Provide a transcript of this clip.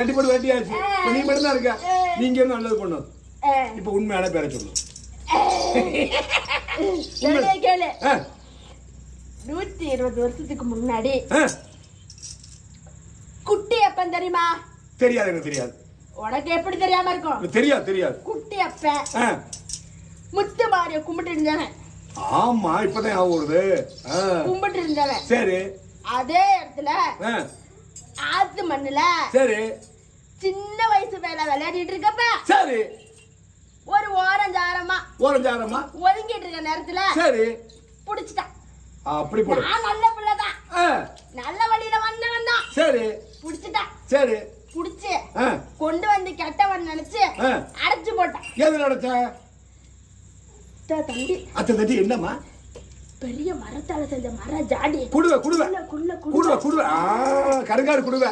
கட்டி போட்டு வெட்டியாச்சு. நீ மட்டும் தான் இருக்க. நீங்க நல்லது பண்ணும். இப்ப உண்மையான பேரை சொல்லு. கேளு 120 வருஷத்துக்கு முன்னாடி குட்டி அப்பன் தெரியுமா? தெரியாது, எனக்கு தெரியாது. உனக்கு எப்படி தெரியாம இருக்கும்? தெரியாது தெரியாது. குட்டி அப்பன் முத்து மாரிய கும்பிட்டு இருந்தானே. ஆமா, இப்பதான் வருது. கும்பிட்டு இருந்தானே. சரி. அதே இடத்துல ஆத்து மண்ணுல சரி சின்ன வயசு வேலை விளையாடிட்டு இருக்கப்ப சரி ஒரு ஓரஞ்சாரமா ஒதுங்கிட்டு இருக்க நேரத்துல சரி புடிச்சிட்டான். அப்படி போடு. நான் நல்ல பிள்ளைதான், நல்ல வழியில வந்தவன் தான். சரி புடிச்சிட்டான். சரி புடிச்சு கொண்டு வந்து கெட்டவன் நினைச்சு அடைச்சு போட்டான். எது நடத்த தம்பி? அத்தை தட்டி என்னம்மா? பெரிய மரத்தால செஞ்ச மர ஜாடி குடுவ கருங்காடு குடுவ.